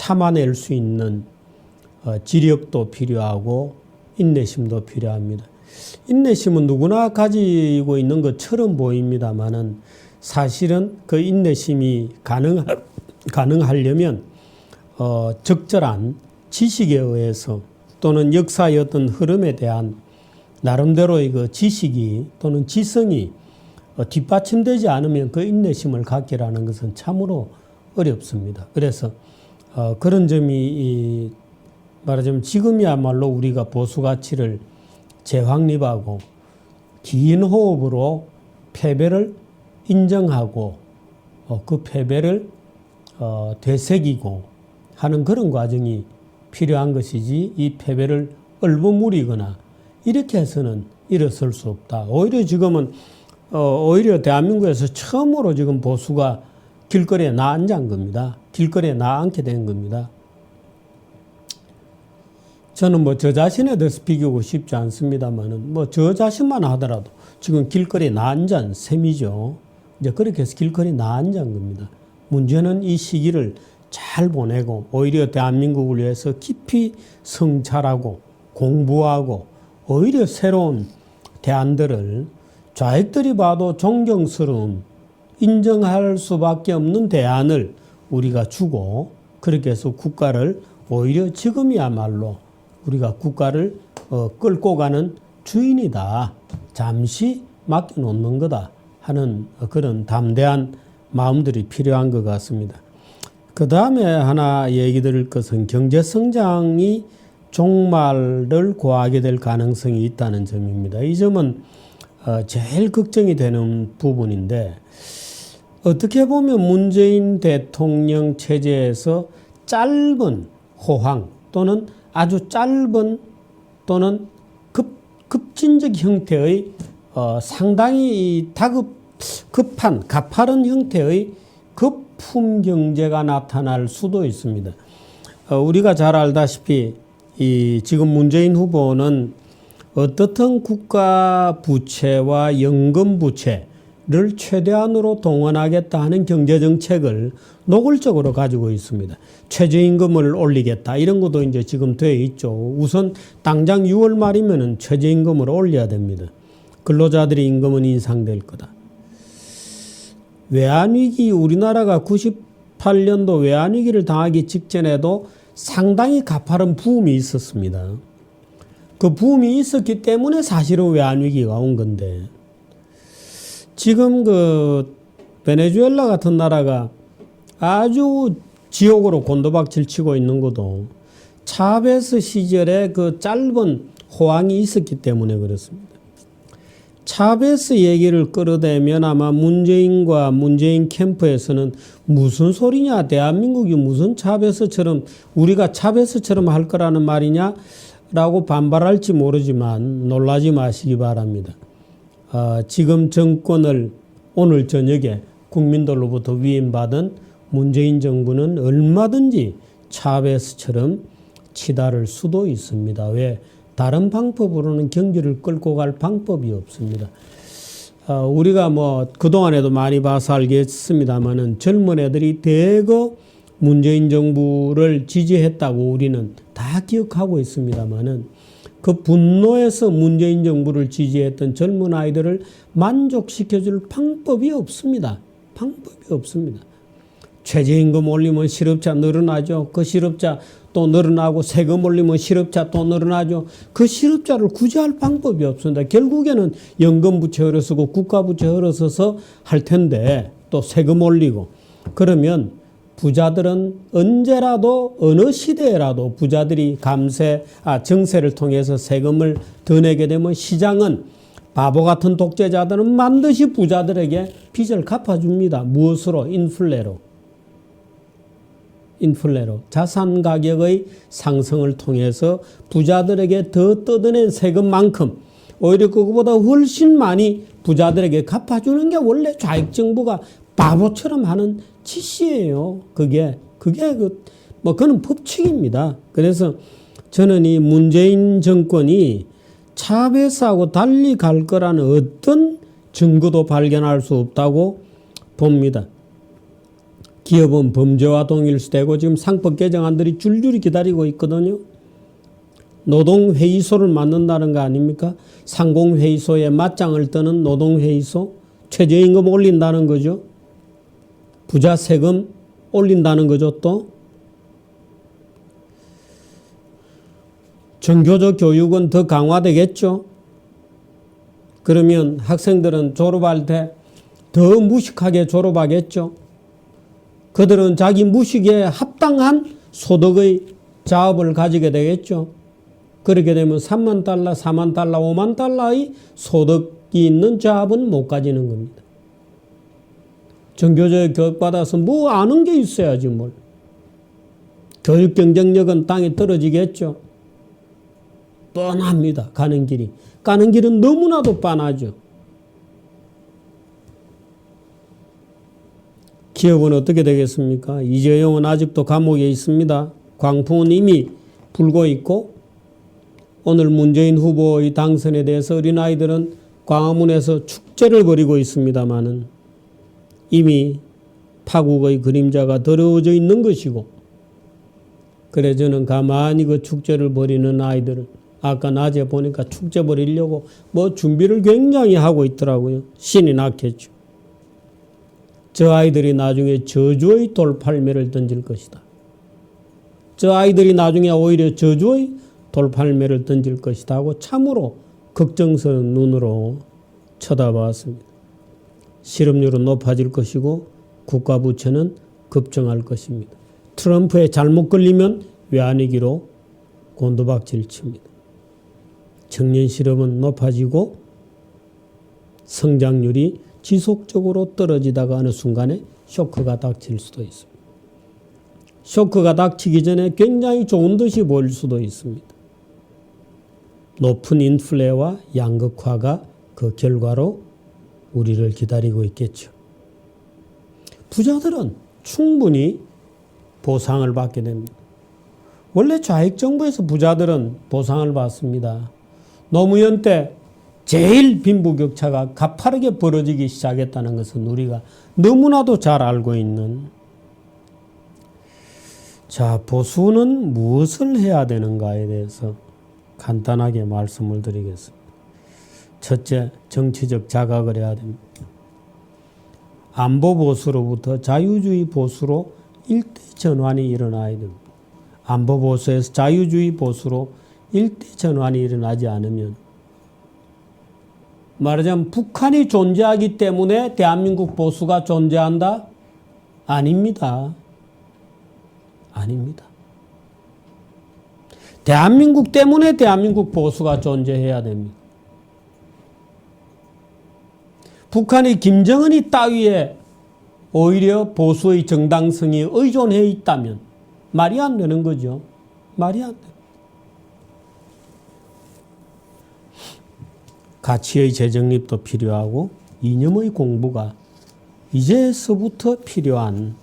참아낼 수 있는 지력도 필요하고 인내심도 필요합니다. 인내심은 누구나 가지고 있는 것처럼 보입니다만은 사실은 그 인내심이 가능하려면 적절한 지식에 의해서 또는 역사의 어떤 흐름에 대한 나름대로의 그 지식이 또는 지성이 뒷받침되지 않으면 그 인내심을 갖기라는 것은 참으로 어렵습니다. 그래서 그런 점이 말하자면 지금이야말로 우리가 보수가치를 재확립하고 긴 호흡으로 패배를 인정하고 그 패배를 되새기고 하는 그런 과정이 필요한 것이지 이 패배를 얼버무리거나 이렇게 해서는 일어설 수 없다. 오히려 지금은 오히려 대한민국에서 처음으로 지금 보수가 길거리에 나앉은 겁니다. 길거리에 나앉게 된 겁니다. 저는 뭐 저 자신에 대해서 비교하고 싶지 않습니다만은 뭐 저 자신만 하더라도 지금 길거리에 나앉은 셈이죠. 이제 그렇게 해서 길거리에 나앉은 겁니다. 문제는 이 시기를 잘 보내고 오히려 대한민국을 위해서 깊이 성찰하고 공부하고 오히려 새로운 대안들을 좌익들이 봐도 존경스러운 인정할 수밖에 없는 대안을 우리가 주고 그렇게 해서 국가를 오히려 지금이야말로 우리가 국가를 끌고 가는 주인이다. 잠시 맡겨놓는 거다 하는 그런 담대한 마음들이 필요한 것 같습니다. 그 다음에 하나 얘기 드릴 것은 경제성장이 종말을 고하게 될 가능성이 있다는 점입니다. 이 점은 제일 걱정이 되는 부분인데 어떻게 보면 문재인 대통령 체제에서 짧은 호황 또는 아주 짧은 또는 급진적 형태의 상당히 급한 가파른 형태의 거품 경제가 나타날 수도 있습니다. 우리가 잘 알다시피 지금 문재인 후보는 어떻든 국가 부채와 연금 부채를 최대한으로 동원하겠다 하는 경제정책을 노골적으로 가지고 있습니다. 최저임금을 올리겠다 이런 것도 이제 지금 되어 있죠. 우선 당장 6월 말이면은 최저임금을 올려야 됩니다. 근로자들의 임금은 인상될 거다. 외환위기 우리나라가 98년도 외환위기를 당하기 직전에도 상당히 가파른 부음이 있었습니다. 그 부음이 있었기 때문에 사실은 외환위기가 온 건데 지금 그 베네수엘라 같은 나라가 아주 지옥으로 곤도박질 치고 있는 것도 차베스 시절에 그 짧은 호황이 있었기 때문에 그렇습니다. 차베스 얘기를 끌어대면 아마 문재인과 문재인 캠프에서는 무슨 소리냐, 대한민국이 무슨 차베스처럼 우리가 차베스처럼 할 거라는 말이냐 라고 반발할지 모르지만 놀라지 마시기 바랍니다. 지금 정권을 오늘 저녁에 국민들로부터 위임받은 문재인 정부는 얼마든지 차베스처럼 치달을 수도 있습니다. 왜? 다른 방법으로는 경기를 끌고 갈 방법이 없습니다. 우리가 뭐 그동안에도 많이 봐서 알겠습니다만은 젊은 애들이 대거 문재인 정부를 지지했다고 우리는 다 기억하고 있습니다만은 그 분노에서 문재인 정부를 지지했던 젊은 아이들을 만족시켜줄 방법이 없습니다. 방법이 없습니다. 최저임금 올리면 실업자 늘어나죠. 그 실업자 또 늘어나고 세금 올리면 실업자 또 늘어나죠. 그 실업자를 구제할 방법이 없습니다. 결국에는 연금 부채 흘러서고 국가 부채 흘러서서 할 텐데 또 세금 올리고 그러면 부자들은 언제라도 어느 시대에라도 부자들이 정세를 통해서 세금을 더 내게 되면 시장은 바보 같은 독재자들은 반드시 부자들에게 빚을 갚아줍니다. 무엇으로? 인플레로 자산 가격의 상승을 통해서 부자들에게 더 뜯어낸 세금만큼 오히려 그거보다 훨씬 많이 부자들에게 갚아주는 게 원래 좌익정부가 바보처럼 하는 짓이에요. 그거는 법칙입니다. 그래서 저는 이 문재인 정권이 차베스하고 달리 갈 거라는 어떤 증거도 발견할 수 없다고 봅니다. 기업은 범죄와 동일시되고 지금 상법 개정안들이 줄줄이 기다리고 있거든요. 노동회의소를 만든다는 거 아닙니까? 상공회의소에 맞짱을 뜨는 노동회의소, 최저임금 올린다는 거죠. 부자 세금 올린다는 거죠. 또 정교조 교육은 더 강화되겠죠. 그러면 학생들은 졸업할 때 더 무식하게 졸업하겠죠. 그들은 자기 무식에 합당한 소득의 자업을 가지게 되겠죠. 그렇게 되면 3만 달러, 4만 달러, 5만 달러의 소득이 있는 자업은 못 가지는 겁니다. 정교조에 교육받아서 뭐 아는 게 있어야지 뭘. 교육 경쟁력은 땅에 떨어지겠죠. 뻔합니다. 가는 길이. 가는 길은 너무나도 뻔하죠. 기업은 어떻게 되겠습니까? 이재용은 아직도 감옥에 있습니다. 광풍은 이미 불고 있고 오늘 문재인 후보의 당선에 대해서 어린아이들은 광화문에서 축제를 벌이고 있습니다마는 이미 파국의 그림자가 더러워져 있는 것이고 그래 저는 가만히 그 축제를 벌이는 아이들을 아까 낮에 보니까 축제 벌이려고 뭐 준비를 굉장히 하고 있더라고요. 신이 났겠죠. 저 아이들이 나중에 저주의 돌팔매를 던질 것이다. 저 아이들이 나중에 오히려 저주의 돌팔매를 던질 것이다 하고 참으로 걱정스러운 눈으로 쳐다봤습니다. 실업률은 높아질 것이고 국가 부채는 급증할 것입니다. 트럼프에 잘못 걸리면 외환위기로 곤두박질 칩니다. 청년 실업은 높아지고 성장률이 지속적으로 떨어지다가 어느 순간에 쇼크가 닥칠 수도 있습니다. 쇼크가 닥치기 전에 굉장히 좋은 듯이 보일 수도 있습니다. 높은 인플레와 양극화가 그 결과로 우리를 기다리고 있겠죠. 부자들은 충분히 보상을 받게 됩니다. 원래 좌익 정부에서 부자들은 보상을 받습니다. 노무현 때 제일 빈부격차가 가파르게 벌어지기 시작했다는 것은 우리가 너무나도 잘 알고 있는. 자, 보수는 무엇을 해야 되는가에 대해서 간단하게 말씀을 드리겠습니다. 첫째, 정치적 자각을 해야 됩니다. 안보 보수로부터 자유주의 보수로 일대 전환이 일어나야 됩니다. 안보 보수에서 자유주의 보수로 일대 전환이 일어나지 않으면 말하자면 북한이 존재하기 때문에 대한민국 보수가 존재한다? 아닙니다. 아닙니다. 대한민국 때문에 대한민국 보수가 존재해야 됩니다. 북한이 김정은이 따위에 오히려 보수의 정당성이 의존해 있다면 말이 안 되는 거죠. 말이 안 돼요. 가치의 재정립도 필요하고 이념의 공부가 이제서부터 필요한